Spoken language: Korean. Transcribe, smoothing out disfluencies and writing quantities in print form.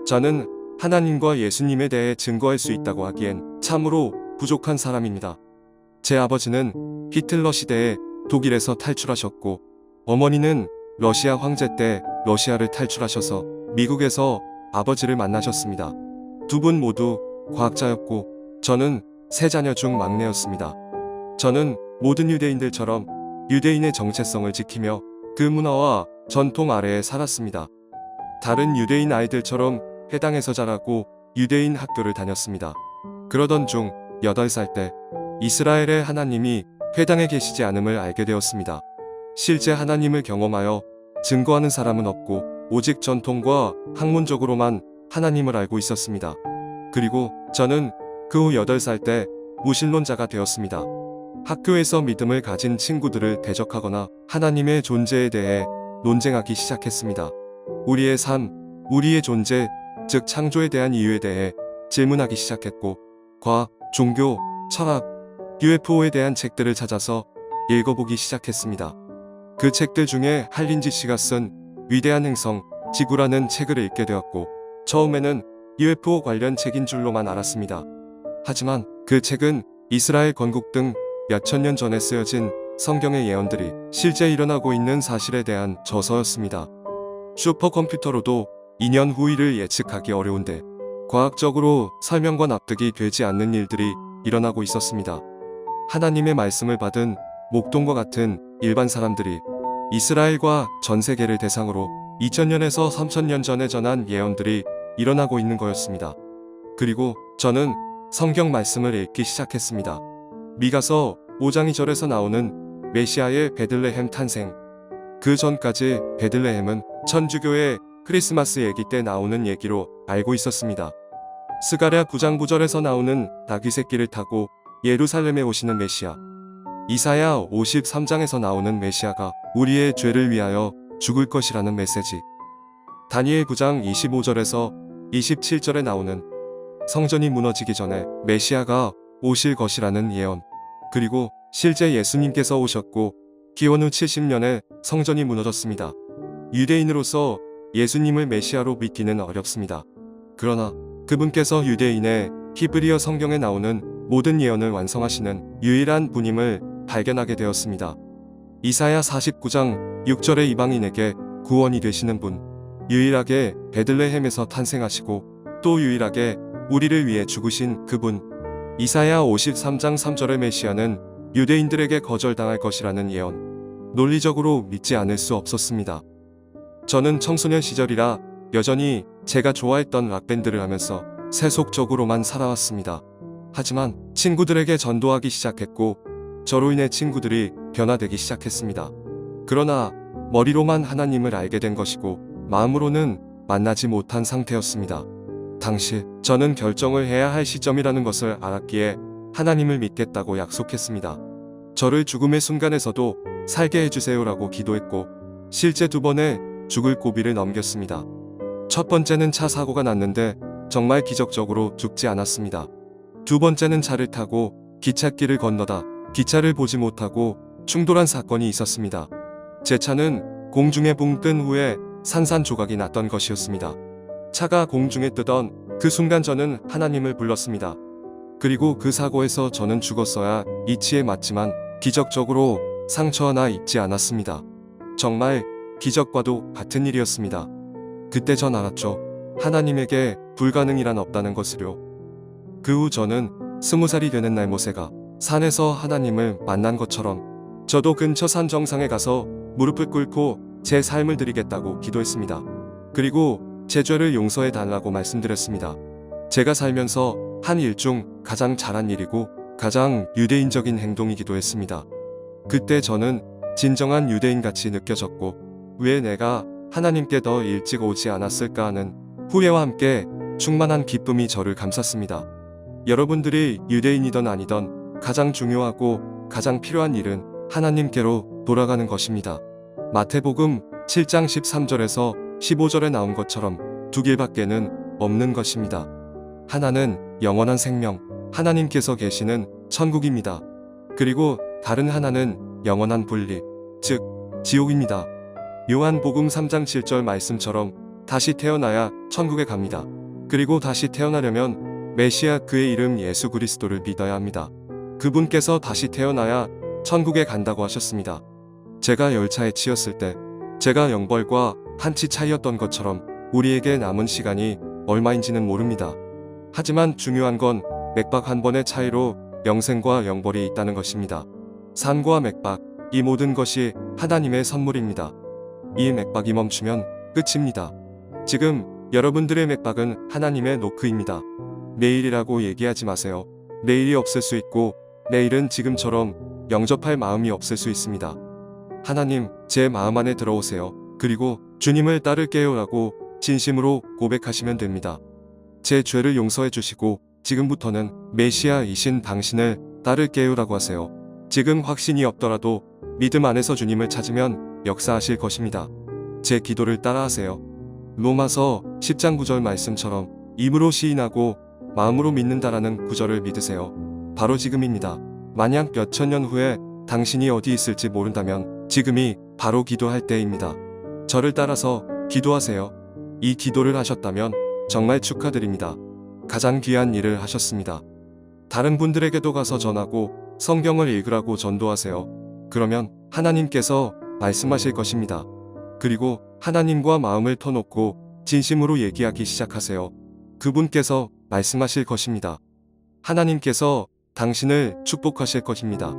저는 하나님과 예수님에 대해 증거할 수 있다고 하기엔 참으로 부족한 사람입니다. 제 아버지는 히틀러 시대에 독일에서 탈출하셨고, 어머니는 러시아 황제 때 러시아를 탈출하셔서 미국에서 아버지를 만나셨습니다. 두 분 모두 과학자였고, 저는 세 자녀 중 막내였습니다. 저는 모든 유대인들처럼 유대인의 정체성을 지키며 그 문화와 전통 아래에 살았습니다. 다른 유대인 아이들처럼 회당에서 자라고 유대인 학교를 다녔습니다. 그러던 중 8살 때 이스라엘의 하나님이 회당에 계시지 않음을 알게 되었습니다. 실제 하나님을 경험하여 증거하는 사람은 없고 오직 전통과 학문적으로만 하나님을 알고 있었습니다. 그리고 저는 그 후 8살 때 무신론자가 되었습니다. 학교에서 믿음을 가진 친구들을 대적하거나 하나님의 존재에 대해 논쟁하기 시작했습니다. 우리의 삶, 우리의 존재, 즉 창조에 대한 이유에 대해 질문하기 시작했고, 과학, 종교, 철학, UFO에 대한 책들을 찾아서 읽어보기 시작했습니다. 그 책들 중에 할린지 씨가 쓴 위대한 행성, 지구라는 책을 읽게 되었고, 처음에는 UFO 관련 책인 줄로만 알았습니다. 하지만 그 책은 이스라엘 건국 등 몇천 년 전에 쓰여진 성경의 예언들이 실제 일어나고 있는 사실에 대한 저서였습니다. 슈퍼컴퓨터로도 2년 후 일을 예측하기 어려운데 과학적으로 설명과 납득이 되지 않는 일들이 일어나고 있었습니다. 하나님의 말씀을 받은 목동과 같은 일반 사람들이 이스라엘과 전 세계를 대상으로 2000년에서 3000년 전에 전한 예언들이 일어나고 있는 거였습니다. 그리고 저는 성경 말씀을 읽기 시작했습니다. 미가서 5장 2절에서 나오는 메시아의 베들레헴 탄생. 그 전까지 베들레헴은 천주교의 크리스마스 얘기 때 나오는 얘기로 알고 있었습니다. 스가랴 9장 9절에서 나오는 닭이 새끼를 타고 예루살렘에 오시는 메시아. 이사야 53장에서 나오는 메시아가 우리의 죄를 위하여 죽을 것이라는 메시지. 다니엘 9장 25절에서 27절에 나오는 성전이 무너지기 전에 메시아가 오실 것이라는 예언. 그리고 실제 예수님께서 오셨고 기원 후 70년에 성전이 무너졌습니다. 유대인으로서 예수님을 메시아로 믿기는 어렵습니다. 그러나 그분께서 유대인의 히브리어 성경에 나오는 모든 예언을 완성하시는 유일한 분임을 발견하게 되었습니다. 이사야 49장 6절에 이방인에게 구원이 되시는 분, 유일하게 베들레헴에서 탄생하시고 또 유일하게 우리를 위해 죽으신 그분, 이사야 53장 3절의 메시아는 유대인들에게 거절당할 것이라는 예언, 논리적으로 믿지 않을 수 없었습니다. 저는 청소년 시절이라 여전히 제가 좋아했던 락밴드를 하면서 세속적으로만 살아왔습니다. 하지만 친구들에게 전도하기 시작했고 저로 인해 친구들이 변화되기 시작했습니다. 그러나 머리로만 하나님을 알게 된 것이고 마음으로는 만나지 못한 상태였습니다. 당시 저는 결정을 해야 할 시점이라는 것을 알았기에 하나님을 믿겠다고 약속했습니다. 저를 죽음의 순간에서도 살게 해주세요라고 기도했고 실제 2번의 죽을 고비를 넘겼습니다. 첫 번째는 차 사고가 났는데 정말 기적적으로 죽지 않았습니다. 두 번째는 차를 타고 기찻길을 건너다 기차를 보지 못하고 충돌한 사건이 있었습니다. 제 차는 공중에 붕 뜬 후에 산산조각이 났던 것이었습니다. 차가 공중에 뜨던 그 순간 저는 하나님을 불렀습니다. 그리고 그 사고에서 저는 죽었어야 이치에 맞지만 기적적으로 상처 하나 입지 않았습니다. 정말 기적과도 같은 일이었습니다. 그때 전 알았죠. 하나님에게 불가능이란 없다는 것을요. 그 후 저는 20살이 되는 날 모세가 산에서 하나님을 만난 것처럼 저도 근처 산 정상에 가서 무릎을 꿇고 제 삶을 드리겠다고 기도했습니다. 그리고 제 죄를 용서해 달라고 말씀드렸습니다. 제가 살면서 한 일 중 가장 잘한 일이고 가장 유대인적인 행동이기도 했습니다. 그때 저는 진정한 유대인같이 느껴졌고 왜 내가 하나님께 더 일찍 오지 않았을까 하는 후회와 함께 충만한 기쁨이 저를 감쌌습니다. 여러분들이 유대인이든 아니든 가장 중요하고 가장 필요한 일은 하나님께로 돌아가는 것입니다. 마태복음 7장 13절에서 15절에 나온 것처럼 두 길밖에는 없는 것입니다. 하나는 영원한 생명, 하나님께서 계시는 천국입니다. 그리고 다른 하나는 영원한 분리, 즉 지옥입니다. 요한복음 3장 7절 말씀처럼 다시 태어나야 천국에 갑니다. 그리고 다시 태어나려면 메시아 그의 이름 예수 그리스도를 믿어야 합니다. 그분께서 다시 태어나야 천국에 간다고 하셨습니다. 제가 열차에 치였을 때 제가 영벌과 한치 차이였던 것처럼 우리에게 남은 시간이 얼마인지는 모릅니다. 하지만 중요한 건 맥박 한 번의 차이로 영생과 영벌이 있다는 것입니다. 산과 맥박, 이 모든 것이 하나님의 선물입니다. 이 맥박이 멈추면 끝입니다. 지금 여러분들의 맥박은 하나님의 노크입니다. 내일이라고 얘기하지 마세요. 내일이 없을 수 있고 내일은 지금처럼 영접할 마음이 없을 수 있습니다. 하나님, 제 마음 안에 들어오세요. 그리고 주님을 따를게요라고 진심으로 고백하시면 됩니다. 제 죄를 용서해 주시고 지금부터는 메시아이신 당신을 따를게요라고 하세요. 지금 확신이 없더라도 믿음 안에서 주님을 찾으면 역사하실 것입니다. 제 기도를 따라하세요. 로마서 10장 9절 말씀처럼 입으로 시인하고 마음으로 믿는다라는 구절을 믿으세요. 바로 지금입니다. 만약 몇천 년 후에 당신이 어디 있을지 모른다면 지금이 바로 기도할 때입니다. 저를 따라서 기도하세요. 이 기도를 하셨다면 정말 축하드립니다. 가장 귀한 일을 하셨습니다. 다른 분들에게도 가서 전하고 성경을 읽으라고 전도하세요. 그러면 하나님께서 말씀하실 것입니다. 그리고 하나님과 마음을 터놓고 진심으로 얘기하기 시작하세요. 그분께서 말씀하실 것입니다. 하나님께서 당신을 축복하실 것입니다.